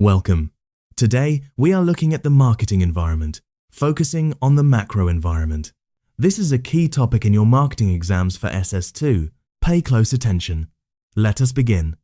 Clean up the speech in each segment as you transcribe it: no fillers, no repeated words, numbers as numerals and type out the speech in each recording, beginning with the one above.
Welcome. Today, we are looking at the marketing environment, focusing on the macro environment. This is a key topic in your marketing exams for SS2. Pay close attention. Let us begin.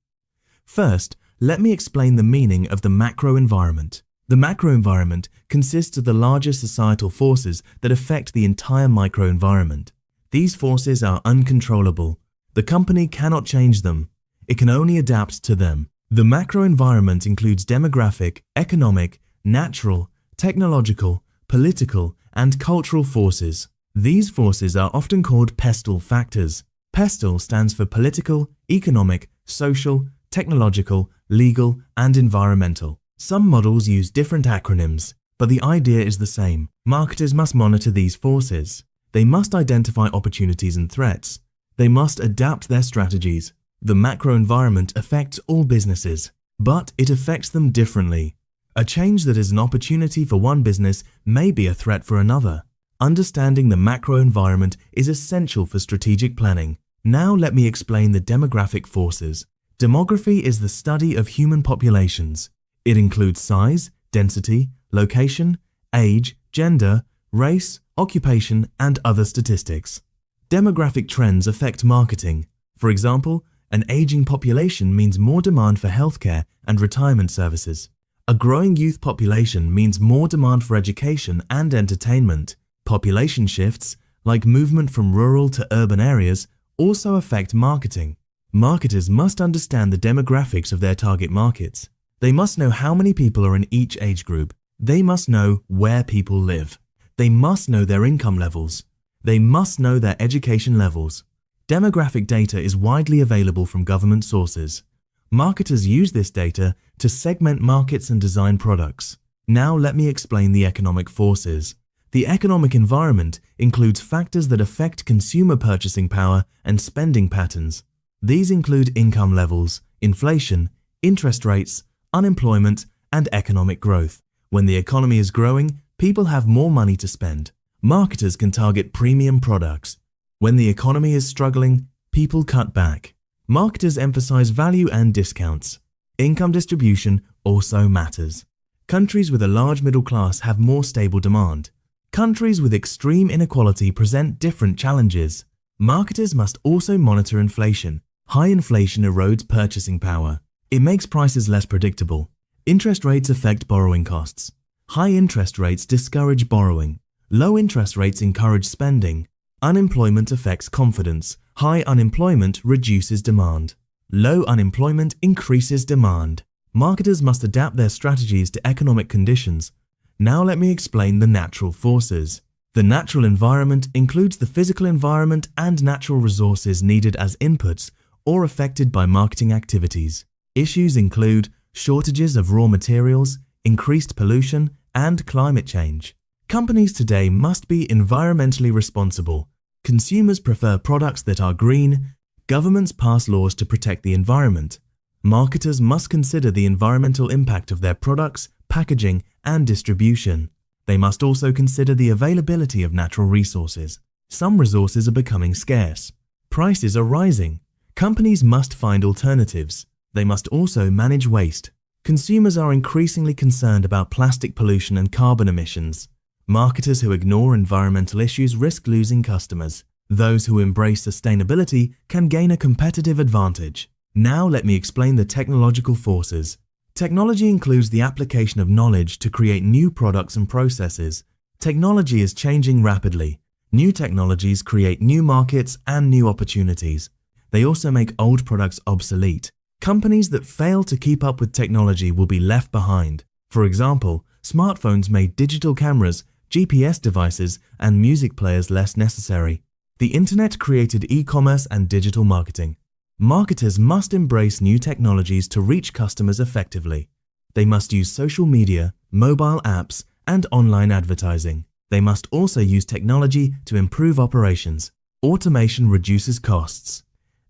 First, let me explain the meaning of the macro environment. The macro environment consists of the larger societal forces that affect the entire microenvironment. These forces are uncontrollable. The company cannot change them. It can only adapt to them. The macro environment includes demographic, economic, natural, technological, political, and cultural forces. These forces are often called PESTLE factors. PESTLE stands for political, economic, social, technological, legal, and environmental. Some models use different acronyms, but the idea is the same. Marketers must monitor these forces. They must identify opportunities and threats. They must adapt their strategies. The macro environment affects all businesses, but it affects them differently. A change that is an opportunity for one business may be a threat for another. Understanding the macro environment is essential for strategic planning. Now let me explain the demographic forces. Demography is the study of human populations. It includes size, density, location, age, gender, race, occupation, and other statistics. Demographic trends affect marketing. For example, an aging population means more demand for healthcare and retirement services. A growing youth population means more demand for education and entertainment. Population shifts, like movement from rural to urban areas, also affect marketing. Marketers must understand the demographics of their target markets. They must know how many people are in each age group. They must know where people live. They must know their income levels. They must know their education levels. Demographic data is widely available from government sources. Marketers use this data to segment markets and design products. Now let me explain the economic forces. The economic environment includes factors that affect consumer purchasing power and spending patterns. These include income levels, inflation, interest rates, unemployment, and economic growth. When the economy is growing, people have more money to spend. Marketers can target premium products. When the economy is struggling, people cut back. Marketers emphasize value and discounts. Income distribution also matters. Countries with a large middle class have more stable demand. Countries with extreme inequality present different challenges. Marketers must also monitor inflation. High inflation erodes purchasing power. It makes prices less predictable. Interest rates affect borrowing costs. High interest rates discourage borrowing. Low interest rates encourage spending. Unemployment affects confidence. High unemployment reduces demand. Low unemployment increases demand. Marketers must adapt their strategies to economic conditions. Now let me explain the natural forces. The natural environment includes the physical environment and natural resources needed as inputs or affected by marketing activities. Issues include shortages of raw materials, increased pollution, and climate change. Companies today must be environmentally responsible. Consumers prefer products that are green. Governments pass laws to protect the environment. Marketers must consider the environmental impact of their products, packaging, and distribution. They must also consider the availability of natural resources. Some resources are becoming scarce. Prices are rising. Companies must find alternatives. They must also manage waste. Consumers are increasingly concerned about plastic pollution and carbon emissions. Marketers who ignore environmental issues risk losing customers. Those who embrace sustainability can gain a competitive advantage. Now let me explain the technological forces. Technology includes the application of knowledge to create new products and processes. Technology is changing rapidly. New technologies create new markets and new opportunities. They also make old products obsolete. Companies that fail to keep up with technology will be left behind. For example, smartphones made digital cameras, GPS devices, and music players less necessary. The internet created e-commerce and digital marketing. Marketers must embrace new technologies to reach customers effectively. They must use social media, mobile apps, and online advertising. They must also use technology to improve operations. Automation reduces costs.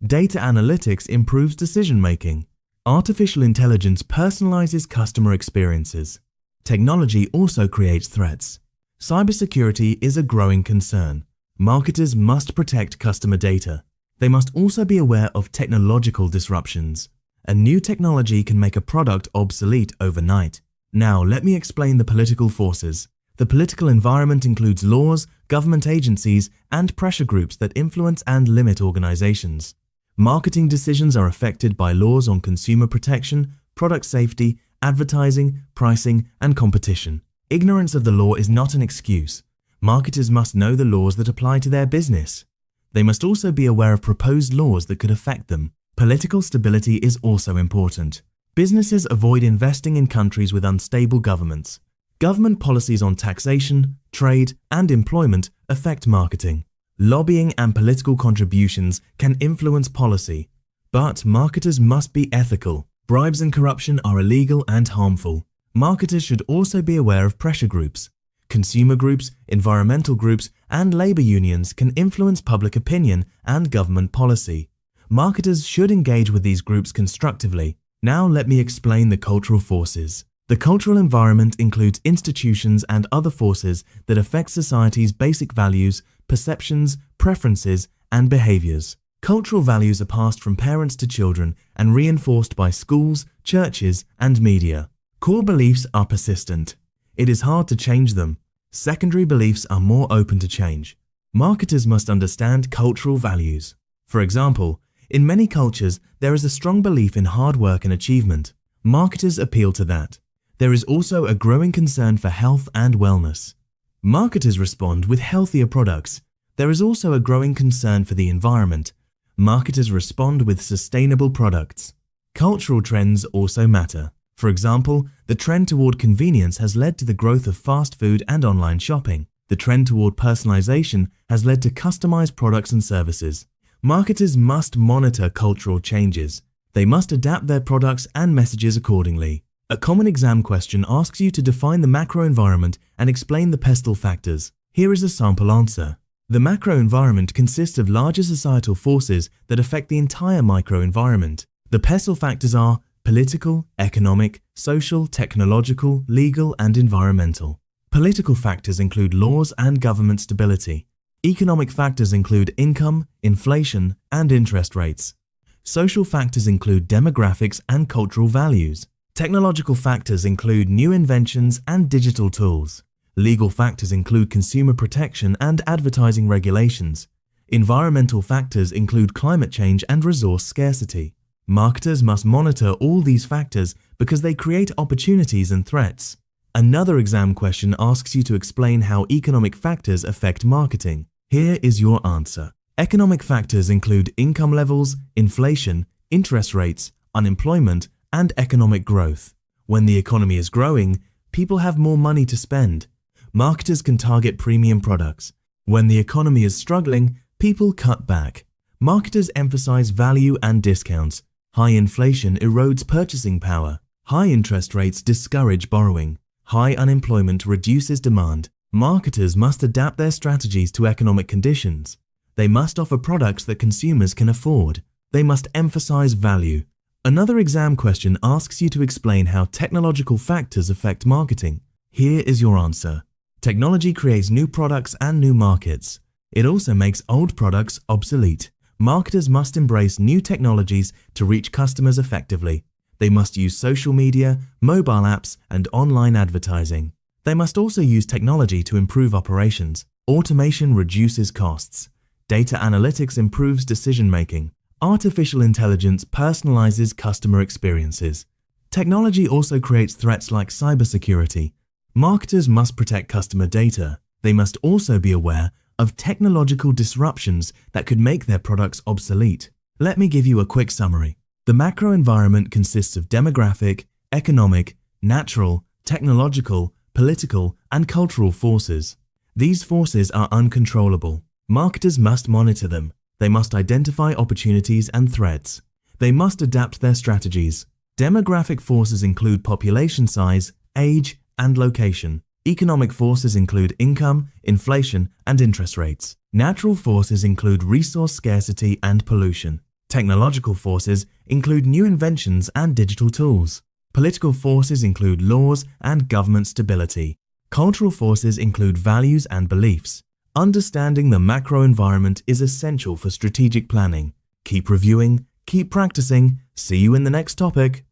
Data analytics improves decision-making. Artificial intelligence personalizes customer experiences. Technology also creates threats. Cybersecurity is a growing concern. Marketers must protect customer data. They must also be aware of technological disruptions. A new technology can make a product obsolete overnight. Now, let me explain the political forces. The political environment includes laws, government agencies, and pressure groups that influence and limit organizations. Marketing decisions are affected by laws on consumer protection, product safety, advertising, pricing, and competition. Ignorance of the law is not an excuse. Marketers must know the laws that apply to their business. They must also be aware of proposed laws that could affect them. Political stability is also important. Businesses avoid investing in countries with unstable governments. Government policies on taxation, trade, and employment affect marketing. Lobbying and political contributions can influence policy, but marketers must be ethical. Bribes and corruption are illegal and harmful. Marketers should also be aware of pressure groups. Consumer groups, environmental groups, and labor unions can influence public opinion and government policy. Marketers should engage with these groups constructively. Now let me explain the cultural forces. The cultural environment includes institutions and other forces that affect society's basic values, perceptions, preferences, and behaviors. Cultural values are passed from parents to children and reinforced by schools, churches, and media. Core beliefs are persistent. It is hard to change them. Secondary beliefs are more open to change. Marketers must understand cultural values. For example, in many cultures, there is a strong belief in hard work and achievement. Marketers appeal to that. There is also a growing concern for health and wellness. Marketers respond with healthier products. There is also a growing concern for the environment. Marketers respond with sustainable products. Cultural trends also matter. For example, the trend toward convenience has led to the growth of fast food and online shopping. The trend toward personalization has led to customized products and services. Marketers must monitor cultural changes. They must adapt their products and messages accordingly. A common exam question asks you to define the macro environment and explain the PESTLE factors. Here is a sample answer. The macro environment consists of larger societal forces that affect the entire microenvironment. The PESTLE factors are political, economic, social, technological, legal, and environmental. Political factors include laws and government stability. Economic factors include income, inflation, and interest rates. Social factors include demographics and cultural values. Technological factors include new inventions and digital tools. Legal factors include consumer protection and advertising regulations. Environmental factors include climate change and resource scarcity. Marketers must monitor all these factors because they create opportunities and threats. Another exam question asks you to explain how economic factors affect marketing. Here is your answer. Economic factors include income levels, inflation, interest rates, unemployment, and economic growth. When the economy is growing, people have more money to spend. Marketers can target premium products. When the economy is struggling, people cut back. Marketers emphasize value and discounts. High inflation erodes purchasing power. High interest rates discourage borrowing. High unemployment reduces demand. Marketers must adapt their strategies to economic conditions. They must offer products that consumers can afford. They must emphasize value. Another exam question asks you to explain how technological factors affect marketing. Here is your answer. Technology creates new products and new markets. It also makes old products obsolete. Marketers must embrace new technologies to reach customers effectively. They must use social media, mobile apps, and online advertising. They must also use technology to improve operations. Automation reduces costs. Data analytics improves decision-making. Artificial intelligence personalizes customer experiences. Technology also creates threats like cybersecurity. Marketers must protect customer data. They must also be aware of technological disruptions that could make their products obsolete. Let me give you a quick summary. The macro environment consists of demographic, economic, natural, technological, political, and cultural forces. These forces are uncontrollable. Marketers must monitor them. They must identify opportunities and threats. They must adapt their strategies. Demographic forces include population size, age, and location. Economic forces include income, inflation, and interest rates. Natural forces include resource scarcity and pollution. Technological forces include new inventions and digital tools. Political forces include laws and government stability. Cultural forces include values and beliefs. Understanding the macro environment is essential for strategic planning. Keep reviewing, keep practicing, See you in the next topic.